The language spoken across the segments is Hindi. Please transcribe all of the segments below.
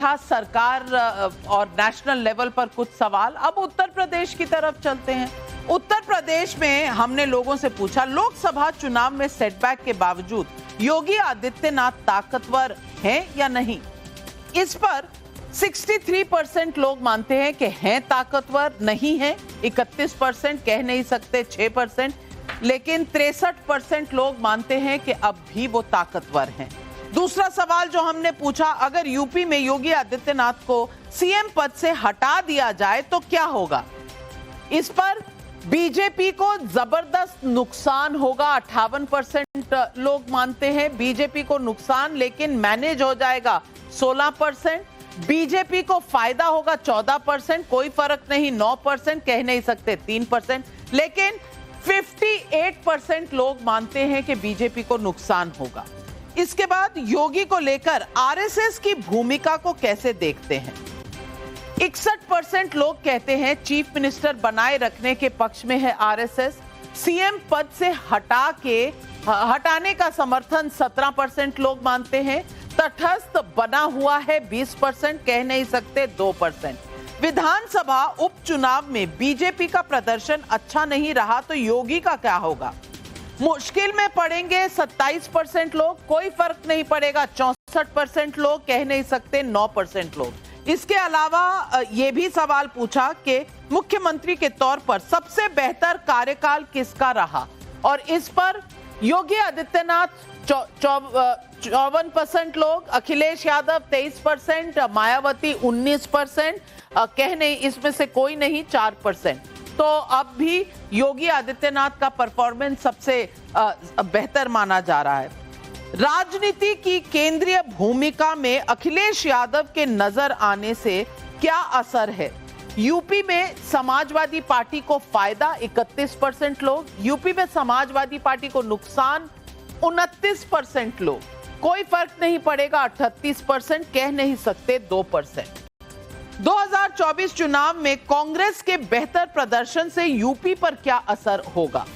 था सरकार और नेशनल लेवल पर कुछ सवाल। अब उत्तर प्रदेश की तरफ चलते हैं। उत्तर प्रदेश में हमने लोगों से पूछा, लोकसभा चुनाव में सेटबैक के बावजूद योगी आदित्यनाथ ताकतवर हैं या नहीं। इस पर 63% लोग मानते हैं कि हैं ताकतवर, नहीं है 31%, कह नहीं सकते 6%, लेकिन 63% लोग मानते हैं कि अब भी वो ताकतवर हैं। दूसरा सवाल जो हमने पूछा, अगर यूपी में योगी आदित्यनाथ को सीएम पद से हटा दिया जाए तो क्या होगा। इस पर बीजेपी को जबरदस्त नुकसान होगा, 58% लोग मानते हैं बीजेपी को नुकसान, लेकिन मैनेज हो जाएगा 16%। बीजेपी को फायदा होगा 14%, कोई फर्क नहीं 9%, कह नहीं सकते 3%, लेकिन 58% लोग मानते हैं कि बीजेपी को नुकसान होगा। इसके बाद योगी को लेकर आरएसएस की भूमिका को कैसे देखते हैं। 61% लोग कहते हैं चीफ मिनिस्टर बनाए रखने के पक्ष में है आरएसएस। सीएम पद से हटाने का समर्थन 17% लोग मानते हैं। तटस्थ बना हुआ है 20%, कह नहीं सकते 2%। विधानसभा उपचुनाव में बीजेपी का प्रदर्शन अच्छा नहीं रहा तो योगी का क्या होगा। मुश्किल में पड़ेंगे 27% लोग, कोई फर्क नहीं पड़ेगा 64% लोग, कह नहीं सकते 9% लोग। इसके अलावा ये भी सवाल पूछा कि मुख्यमंत्री के तौर पर सबसे बेहतर कार्यकाल किसका रहा, और इस पर योगी आदित्यनाथ 54% लोग, अखिलेश यादव 23%, मायावती 19%, कहने इसमें से कोई नहीं 4%। तो अब भी योगी आदित्यनाथ का परफॉर्मेंस सबसे बेहतर माना जा रहा है। राजनीति की केंद्रीय भूमिका में अखिलेश यादव के नजर आने से क्या असर है। यूपी में समाजवादी पार्टी को फायदा 31% लोग, यूपी में समाजवादी पार्टी को नुकसान 29% लोग, कोई फर्क नहीं पड़ेगा 38%, कह नहीं सकते 2%। 2024 चुनाव में कांग्रेस के बेहतर प्रदर्शन से यूपी पर क्या असर होगा।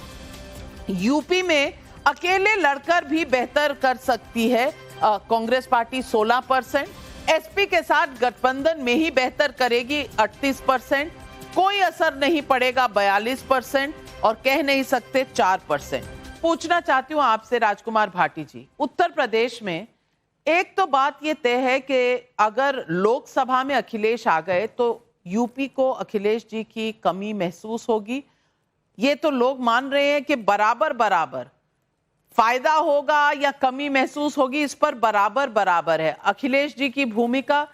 यूपी में अकेले लड़कर भी बेहतर कर सकती है कांग्रेस पार्टी 16%, एसपी के साथ गठबंधन में ही बेहतर करेगी 38%, कोई असर नहीं पड़ेगा 42%, और कह नहीं सकते 4%। पूछना चाहती हूं आपसे राजकुमार भाटी जी, उत्तर प्रदेश में एक तो बात ये तय है कि अगर लोकसभा में अखिलेश आ गए तो यूपी को अखिलेश जी की कमी महसूस होगी। ये तो लोग मान रहे हैं कि बराबर बराबर फायदा होगा या कमी महसूस होगी, इस पर बराबर बराबर है। अखिलेश जी की भूमिका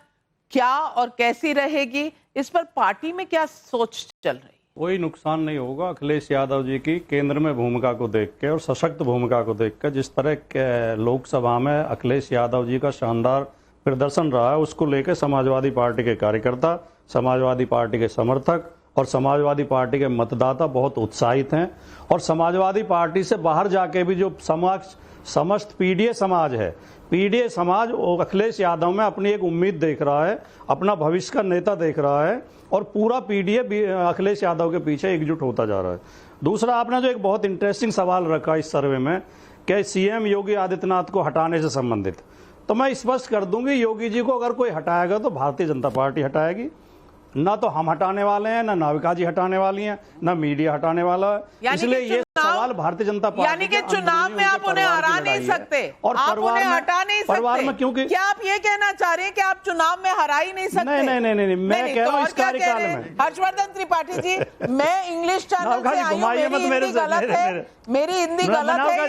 क्या और कैसी रहेगी, इस पर पार्टी में क्या सोच चल रही। कोई नुकसान नहीं होगा अखिलेश यादव जी की केंद्र में भूमिका को देख के और सशक्त भूमिका को देख कर। जिस तरह के लोकसभा में अखिलेश यादव जी का शानदार प्रदर्शन रहा है, उसको लेकर समाजवादी पार्टी के कार्यकर्ता, समाजवादी पार्टी के समर्थक और समाजवादी पार्टी के मतदाता बहुत उत्साहित हैं। और समाजवादी पार्टी से बाहर जाके भी जो समस्त पीडीए समाज है, पीडीए समाज अखिलेश यादव में अपनी एक उम्मीद देख रहा है, अपना भविष्य का नेता देख रहा है, और पूरा पीडीए अखिलेश यादव के पीछे एकजुट होता जा रहा है। दूसरा, आपने जो एक बहुत इंटरेस्टिंग सवाल रखा इस सर्वे में कि सीएम योगी आदित्यनाथ को हटाने से संबंधित, तो मैं स्पष्ट कर दूंगी, योगी जी को अगर कोई हटाएगा तो भारतीय जनता पार्टी हटाएगी। ना तो हम हटाने वाले हैं, ना नाविका जी हटाने वाली हैं, ना मीडिया हटाने वाला है। इसलिए ये सवाल भारतीय जनता पार्टी, यानी कि चुनाव में आप उन्हें हरा नहीं सकते और आप उन्हें हटा नहीं सकते। परिवार में क्योंकि क्या आप ये कहना चाह रहे हैं कि आप चुनाव में हरा ही नहीं सकते। नहीं, मैं कह रहा हूं इस कार्यकाल में। हर्षवर्धन त्रिपाठी जी, मैं इंग्लिश चैनल से आई हूं, मेरी हिंदी गलत है, मेरी हिंदी गलत है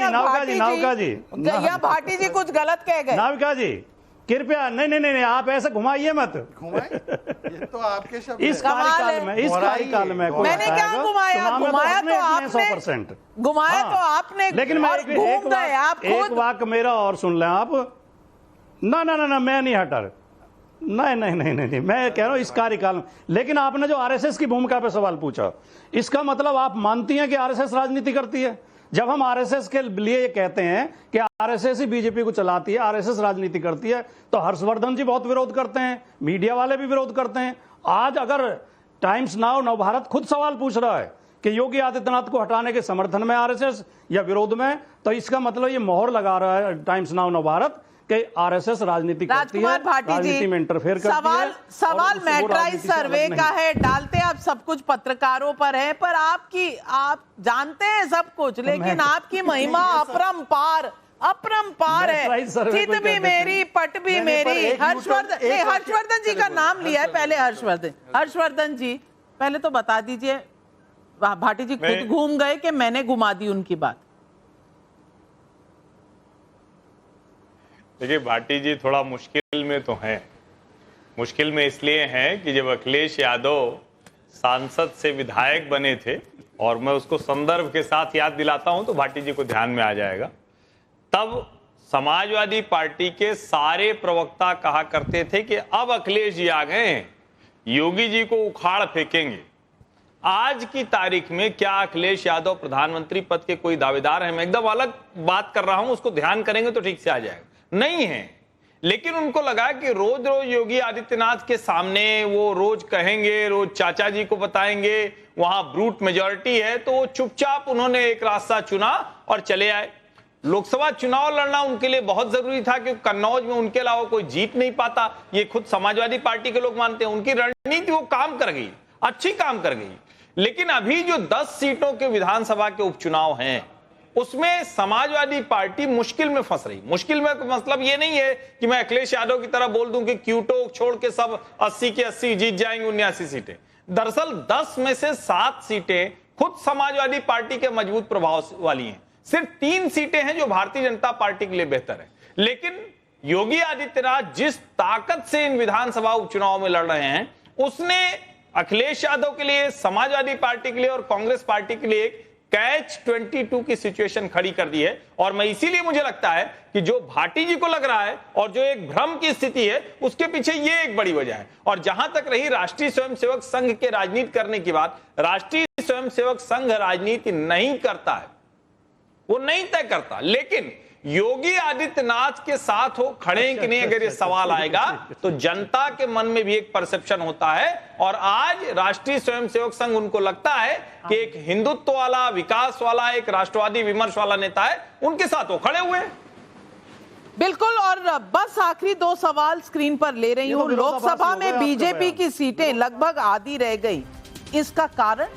या भाटी जी कुछ गलत कह गए। नाविका जी कृपया नहीं, आप ऐसे घुमाइए मत। ये तो आपके शब्द इस कार्यकाल में मैंने क्या घुमाया तो आपने 100%। घुमाया तो आपने, लेकिन मैं एक वाक्य मेरा और सुन लें आप। ना मैं नहीं हटा, नहीं, मैं कह रहा हूं इस कार्यकाल में। लेकिन आपने जो आरएसएस की भूमिका पे सवाल पूछा, इसका मतलब आप मानती हैं कि आरएसएस राजनीति करती है। जब हम आरएसएस के लिए ये कहते हैं कि आरएसएस ही बीजेपी को चलाती है, आरएसएस राजनीति करती है, तो हर्षवर्धन जी बहुत विरोध करते हैं, मीडिया वाले भी विरोध करते हैं। आज अगर टाइम्स नाउ नवभारत खुद सवाल पूछ रहा है कि योगी आदित्यनाथ को हटाने के समर्थन में आरएसएस या विरोध में, तो इसका मतलब ये मोहर लगा रहा है टाइम्स नाउ नवभारत कि आरएसएस राजनीति करती है, राजकुमार भाटी राजनीति जी, में इंटरफेयर करती है। सवाल वो मैट्राइज राजनीति से सर्वे अलग का नहीं। है, डालते आप सब कुछ पत्रकारों पर है, पर आप जानते हैं सब कुछ, लेकिन आपकी महिमा अपरंपार है। चित भी मेरी, पट भी मेरी। हर्षवर्धन जी का नाम लिया है पहले। हर्षवर्धन जी पहले तो बता दीजिए, भाटी जी खुद घूम गए कि मैंने घुमा दी उनकी बात? देखिए, भाटी जी थोड़ा मुश्किल में तो हैं। मुश्किल में इसलिए हैं कि जब अखिलेश यादव सांसद से विधायक बने थे, और मैं उसको संदर्भ के साथ याद दिलाता हूं तो भाटी जी को ध्यान में आ जाएगा, तब समाजवादी पार्टी के सारे प्रवक्ता कहा करते थे कि अब अखिलेश जी आ गए हैं, योगी जी को उखाड़ फेंकेंगे। आज की तारीख में क्या अखिलेश यादव प्रधानमंत्री पद के कोई दावेदार हैं? मैं एकदम अलग बात कर रहा हूं, उसको ध्यान करेंगे तो ठीक से आ जाएगा। नहीं है, लेकिन उनको लगा कि रोज रोज योगी आदित्यनाथ के सामने वो रोज कहेंगे, रोज चाचा जी को बताएंगे, वहां ब्रूट मेजॉरिटी है, तो वो चुपचाप उन्होंने एक रास्ता चुना और चले आए। लोकसभा चुनाव लड़ना उनके लिए बहुत जरूरी था, क्योंकि कन्नौज में उनके अलावा कोई जीत नहीं पाता, ये खुद समाजवादी पार्टी के लोग मानते हैं। उनकी रणनीति वो काम कर गई, अच्छी काम कर गई। लेकिन अभी जो 10 सीटों के विधानसभा के उपचुनाव हैं, उसमें समाजवादी पार्टी मुश्किल में फंस रही। मुश्किल में मतलब ये नहीं है कि मैं अखिलेश यादव की तरह बोल दूं कि क्यूटो छोड़ के सब 80 की 80 जीत जाएंगे, 79 सीटें। दरअसल 10 में से 7 सीटें खुद समाजवादी पार्टी के मजबूत प्रभाव वाली हैं। सिर्फ 3 सीटें हैं जो भारतीय जनता पार्टी के लिए बेहतर है। लेकिन योगी आदित्यनाथ जिस ताकत से इन विधानसभा उपचुनाव में लड़ रहे हैं, उसने अखिलेश यादव के लिए, समाजवादी पार्टी के लिए और कांग्रेस पार्टी के लिए एक कैच 22 की सिचुएशन खड़ी कर दी है। और मैं इसीलिए मुझे लगता है कि जो भाटी जी को लग रहा है और जो एक भ्रम की स्थिति है, उसके पीछे ये एक बड़ी वजह है। और जहां तक रही राष्ट्रीय स्वयंसेवक संघ के राजनीति करने की बात, राष्ट्रीय स्वयंसेवक संघ राजनीति नहीं करता है, वो नहीं तय करता। लेकिन योगी आदित्यनाथ के साथ हो खड़े कि नहीं, अगर ये सवाल आएगा तो जनता के मन में भी एक परसेप्शन होता है। और आज राष्ट्रीय स्वयंसेवक संघ, उनको लगता है कि एक हिंदुत्व वाला, विकास वाला, एक राष्ट्रवादी विमर्श वाला नेता है, उनके साथ वो खड़े हुए हैं। बिल्कुल। और बस आखिरी 2 सवाल स्क्रीन पर ले रही हूं। लोकसभा में बीजेपी की सीटें लगभग आधी रह गई, इसका कारण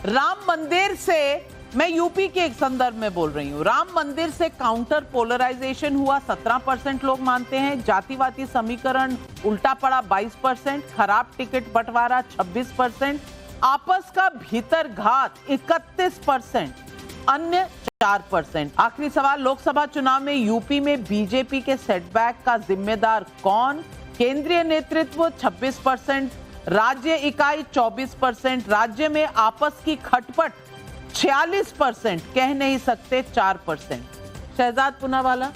राम मंदिर से, मैं यूपी के एक संदर्भ में बोल रही हूं, राम मंदिर से काउंटर पोलराइजेशन हुआ, 17% लोग मानते हैं। जातिवादी समीकरण उल्टा पड़ा, 22%। खराब टिकट बंटवारा, 26%। आपस का भीतर घात, 31%। अन्य 4%। आखिरी सवाल, लोकसभा चुनाव में यूपी में बीजेपी के सेटबैक का जिम्मेदार कौन? केंद्रीय नेतृत्व 26%, राज्य इकाई 24%, राज्य में आपस की खटपट 46%, कह नहीं सकते 4%। शहजाद पूनावाला,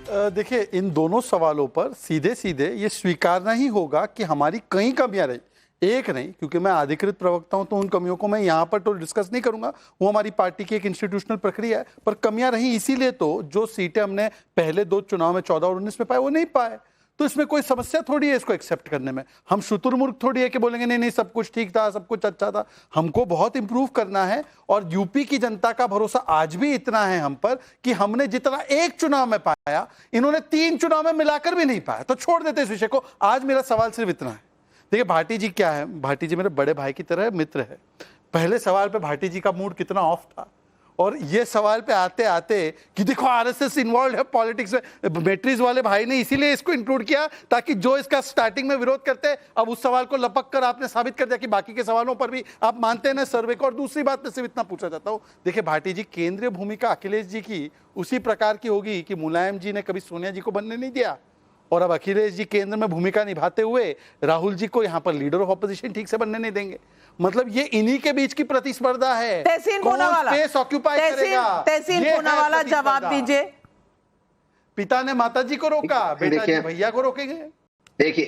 देखिए, इन दोनों सवालों पर सीधे सीधे ये स्वीकारना ही होगा कि हमारी कई कमियां रही, एक नहीं, क्योंकि मैं अधिकृत प्रवक्ता हूं तो उन कमियों को मैं यहां पर तो डिस्कस नहीं करूंगा, वो हमारी पार्टी की एक इंस्टीट्यूशनल प्रक्रिया है। पर कमियां रही इसीलिए तो जो सीटें हमने पहले 2 चुनाव में 14 और 19 में पाए, वो नहीं पाए। तो इसमें कोई समस्या थोड़ी है इसको एक्सेप्ट करने में। हम शुतुरमुर्ग थोड़ी है कि बोलेंगे नहीं नहीं सब कुछ ठीक था, सब कुछ अच्छा था। हमको बहुत इंप्रूव करना है। और यूपी की जनता का भरोसा आज भी इतना है हम पर कि हमने जितना एक चुनाव में पाया, इन्होंने 3 चुनाव में मिलाकर भी नहीं पाया। तो छोड़ देते इस विषय को। आज मेरा सवाल सिर्फ इतना है। देखिए, भाटी जी क्या है, भाटी जी मेरे बड़े भाई की तरह मित्र है। पहले सवाल पे भाटी जी का मूड कितना ऑफ था, और ये सवाल पे आते आते कि देखो आरएसएस इन्वॉल्व है पॉलिटिक्स में, मैट्रिज वाले भाई ने इसीलिए इसको इंक्लूड किया ताकि जो इसका स्टार्टिंग में विरोध करते हैं, अब उस सवाल को लपक कर आपने साबित कर दिया कि बाकी के सवालों पर भी आप मानते हैं ना सर्वे को। और दूसरी बात मैं सिर्फ इतना पूछना चाहता हूँ, देखिए भाटी जी, केंद्रीय भूमिका अखिलेश जी की उसी प्रकार की होगी कि मुलायम जी ने कभी सोनिया जी को बनने नहीं दिया, और अब अखिलेश जी केंद्र में भूमिका निभाते हुए राहुल जी को यहाँ पर लीडर ऑफ ऑपोजिशन ठीक से बनने नहीं देंगे। मतलब ये इन्हीं के बीच की प्रतिस्पर्धा है। तहसीन पूनावाला, स्पेस ऑक्यूपाई करेगा। तहसीन पूनावाला जवाब दीजिए। पिता ने माता जी को रोका, बेटा जी भैया को रोकेंगे। देखिए